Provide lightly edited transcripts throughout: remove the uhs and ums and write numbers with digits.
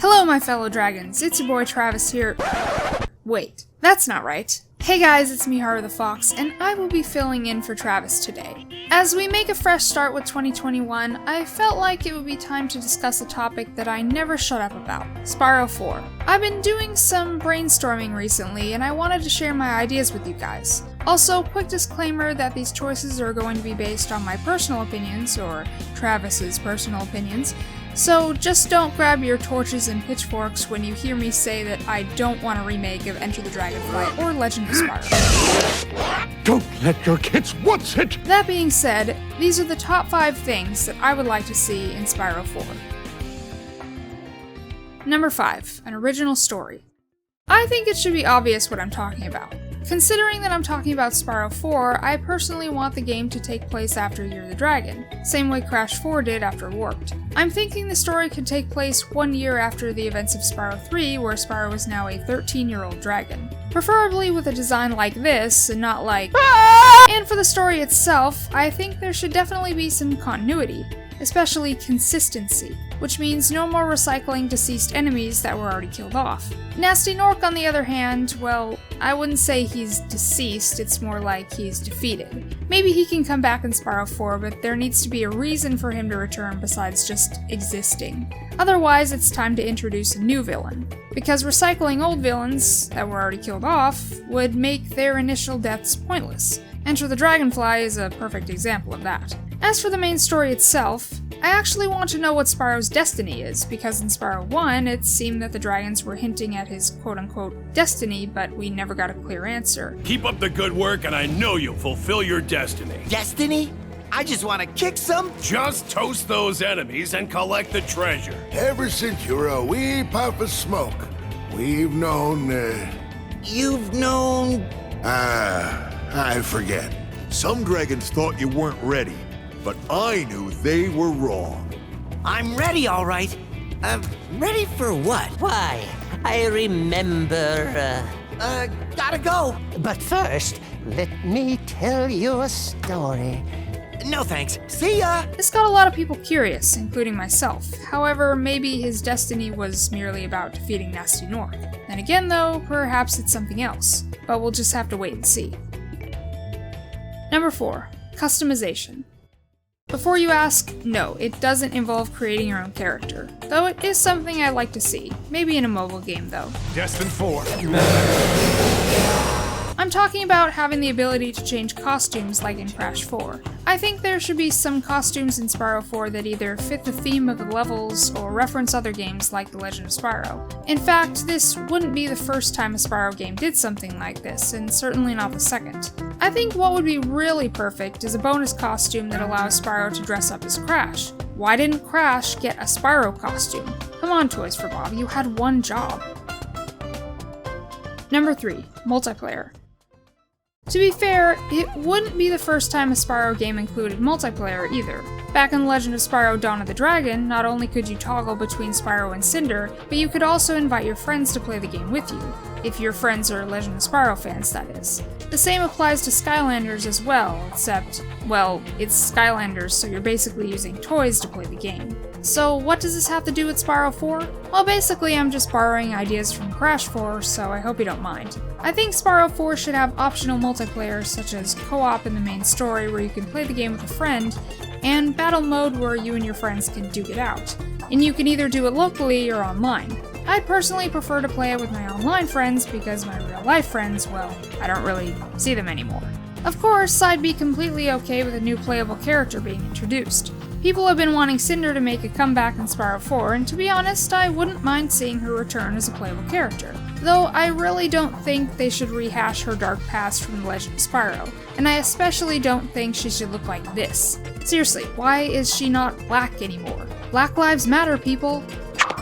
Hello my fellow dragons, it's your boy Travis here. Wait, that's not right. Hey guys, it's Miharu the Fox, and I will be filling in for Travis today. As we make a fresh start with 2021, I felt like it would be time to discuss a topic that I never shut up about, Spyro 4. I've been doing some brainstorming recently, and I wanted to share my ideas with you guys. Also, quick disclaimer that these choices are going to be based on my personal opinions, or Travis's personal opinions, so just don't grab your torches and pitchforks when you hear me say that I don't want a remake of Enter the Dragonfly or Legend of Spyro. Don't let your kids watch it! That being said, these are the top 5 things that I would like to see in Spyro 4. Number 5, an original story. I think it should be obvious what I'm talking about. Considering that I'm talking about Spyro 4, I personally want the game to take place after Year of the Dragon, same way Crash 4 did after Warped. I'm thinking the story could take place 1 year after the events of Spyro 3, where Spyro is now a 13-year-old dragon. Preferably with a design like this, and not like And for the story itself, I think there should definitely be some continuity, especially consistency, which means no more recycling deceased enemies that were already killed off. Gnasty Gnorc, on the other hand, well, I wouldn't say he's deceased, it's more like he's defeated. Maybe he can come back in Spyro 4, but there needs to be a reason for him to return besides just existing. Otherwise, it's time to introduce a new villain, because recycling old villains that were already killed off would make their initial deaths pointless. Enter the Dragonfly is a perfect example of that. As for the main story itself, I actually want to know what Spyro's destiny is, because in Spyro 1, it seemed that the dragons were hinting at his quote-unquote destiny, but we never got a clear answer. Keep up the good work and I know you'll fulfill your destiny. Destiny? I just want to kick some. Just toast those enemies and collect the treasure. Ever since you were a wee puff of smoke, we've known, You've known... I forget. Some dragons thought you weren't ready, but I knew they were wrong. I'm ready, all right. Ready for what? Why, I remember, Gotta go. But first, let me tell you a story. No thanks. See ya. This got a lot of people curious, including myself. However, maybe his destiny was merely about defeating Gnasty Gnorc. Then again though, perhaps it's something else. But we'll just have to wait and see. Number 4, customization. Before you ask, no, it doesn't involve creating your own character. Though it is something I'd like to see. Maybe in a mobile game though. Destined 4. I'm talking about having the ability to change costumes like in Crash 4. I think there should be some costumes in Spyro 4 that either fit the theme of the levels or reference other games like The Legend of Spyro. In fact, this wouldn't be the first time a Spyro game did something like this, and certainly not the second. I think what would be really perfect is a bonus costume that allows Spyro to dress up as Crash. Why didn't Crash get a Spyro costume? Come on, Toys for Bob, you had one job. Number 3, multiplayer. To be fair, it wouldn't be the first time a Spyro game included multiplayer either. Back in Legend of Spyro Dawn of the Dragon, not only could you toggle between Spyro and Cinder, but you could also invite your friends to play the game with you. If your friends are Legend of Spyro fans, that is. The same applies to Skylanders as well, except, well, it's Skylanders, so you're basically using toys to play the game. So what does this have to do with Spyro 4? Well, basically I'm just borrowing ideas from Crash 4, so I hope you don't mind. I think Spyro 4 should have optional multiplayer such as co-op in the main story where you can play the game with a friend, and battle mode where you and your friends can duke it out. And you can either do it locally or online. I'd personally prefer to play it with my online friends because my real life friends, well, I don't really see them anymore. Of course, I'd be completely okay with a new playable character being introduced. People have been wanting Cinder to make a comeback in Spyro 4, and to be honest, I wouldn't mind seeing her return as a playable character. Though I really don't think they should rehash her dark past from The Legend of Spyro, and I especially don't think she should look like this. Seriously, why is she not black anymore? Black lives matter, people!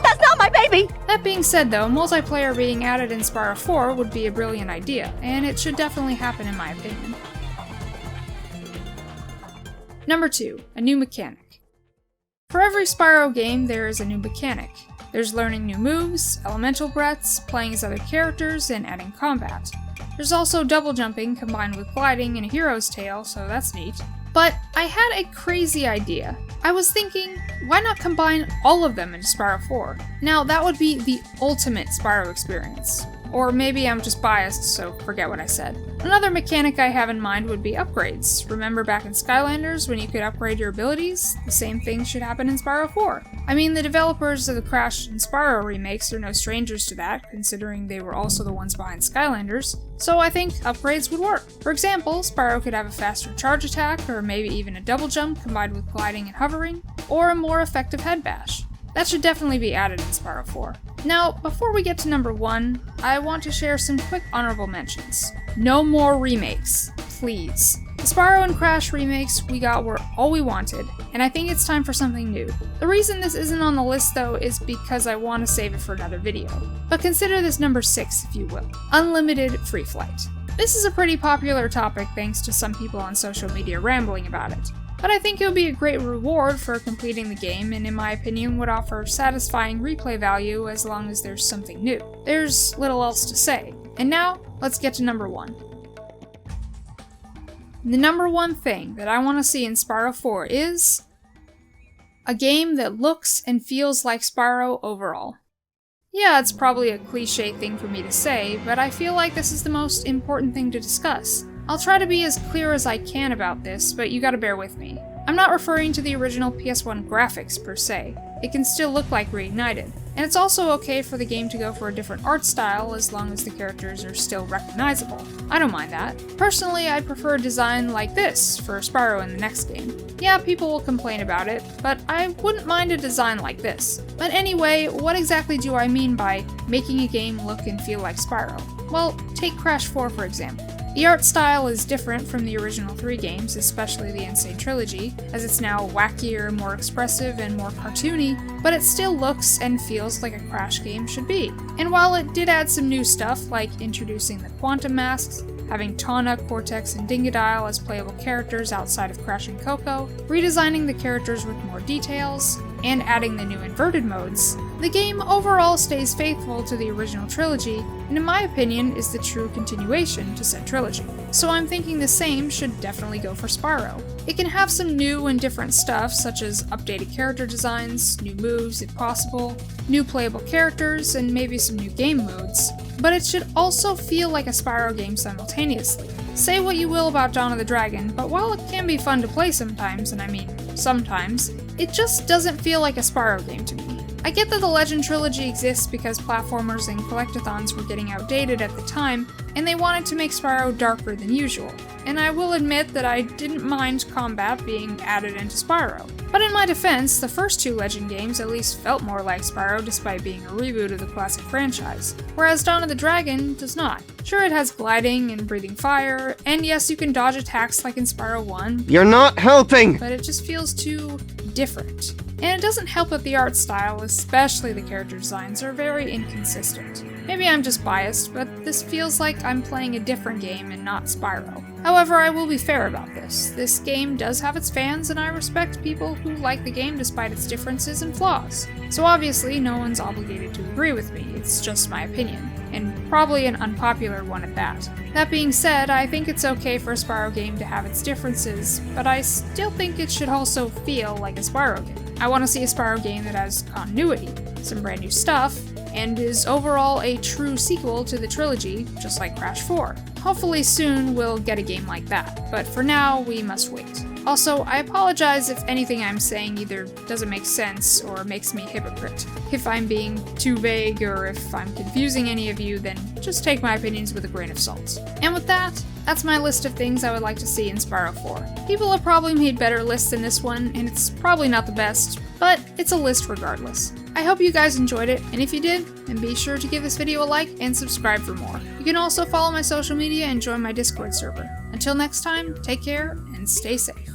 That's not my baby! That being said though, multiplayer being added in Spyro 4 would be a brilliant idea, and it should definitely happen in my opinion. Number 2, a new mechanic. For every Spyro game, there is a new mechanic. There's learning new moves, elemental breaths, playing as other characters, and adding combat. There's also double jumping combined with gliding in A Hero's Tale, so that's neat. But I had a crazy idea. I was thinking, why not combine all of them into Spyro 4? Now, that would be the ultimate Spyro experience. Or maybe I'm just biased, so forget what I said. Another mechanic I have in mind would be upgrades. Remember back in Skylanders when you could upgrade your abilities? The same thing should happen in Spyro 4. I mean, the developers of the Crash and Spyro remakes are no strangers to that, considering they were also the ones behind Skylanders, so I think upgrades would work. For example, Spyro could have a faster charge attack, or maybe even a double jump combined with gliding and hovering, or a more effective head bash. That should definitely be added in Spyro 4. Now, before we get to number 1, I want to share some quick honorable mentions. No more remakes, please. The Spyro and Crash remakes we got were all we wanted, and I think it's time for something new. The reason this isn't on the list though is because I want to save it for another video. But consider this number 6 if you will. Unlimited free flight. This is a pretty popular topic thanks to some people on social media rambling about it. But I think it would be a great reward for completing the game, and in my opinion would offer satisfying replay value as long as there's something new. There's little else to say. And now, let's get to number 1. The number 1 thing that I want to see in Spyro 4 is a game that looks and feels like Spyro overall. Yeah, it's probably a cliche thing for me to say, but I feel like this is the most important thing to discuss. I'll try to be as clear as I can about this, but you gotta bear with me. I'm not referring to the original PS1 graphics per se. It can still look like Reignited. And it's also okay for the game to go for a different art style as long as the characters are still recognizable. I don't mind that. Personally, I'd prefer a design like this for Spyro in the next game. Yeah, people will complain about it, but I wouldn't mind a design like this. But anyway, what exactly do I mean by making a game look and feel like Spyro? Well, take Crash 4 for example. The art style is different from the original 3 games, especially the Insane Trilogy, as it's now wackier, more expressive, and more cartoony, but it still looks and feels like a Crash game should be. And while it did add some new stuff, like introducing the Quantum Masks, having Tawna, Cortex, and Dingodile as playable characters outside of Crash and Coco, redesigning the characters with more details, and adding the new inverted modes, the game overall stays faithful to the original trilogy, and in my opinion is the true continuation to said trilogy. So I'm thinking the same should definitely go for Spyro. It can have some new and different stuff, such as updated character designs, new moves if possible, new playable characters, and maybe some new game modes, but it should also feel like a Spyro game simultaneously. Say what you will about Dawn of the Dragon, but while it can be fun to play sometimes, and I mean sometimes, it just doesn't feel like a Spyro game to me. I get that the Legend Trilogy exists because platformers and collectathons were getting outdated at the time, and they wanted to make Spyro darker than usual. And I will admit that I didn't mind combat being added into Spyro. But in my defense, the first 2 Legend games at least felt more like Spyro despite being a reboot of the classic franchise, whereas Dawn of the Dragon does not. Sure, it has gliding and breathing fire, and yes, you can dodge attacks like in Spyro 1. You're not helping! But it just feels too different. And it doesn't help that the art style, especially the character designs, are very inconsistent. Maybe I'm just biased, but this feels like I'm playing a different game and not Spyro. However, I will be fair about this. This game does have its fans, and I respect people who like the game despite its differences and flaws. So obviously, no one's obligated to agree with me, it's just my opinion, and probably an unpopular one at that. That being said, I think it's okay for a Spyro game to have its differences, but I still think it should also feel like a Spyro game. I want to see a Spyro game that has continuity, some brand new stuff, and is overall a true sequel to the trilogy, just like Crash 4. Hopefully soon we'll get a game like that, but for now we must wait. Also, I apologize if anything I'm saying either doesn't make sense or makes me a hypocrite. If I'm being too vague or if I'm confusing any of you, then just take my opinions with a grain of salt. And with that, that's my list of things I would like to see in Spyro 4. People have probably made better lists than this one, and it's probably not the best, but it's a list regardless. I hope you guys enjoyed it, and if you did, then be sure to give this video a like and subscribe for more. You can also follow my social media and join my Discord server. Until next time, take care and stay safe.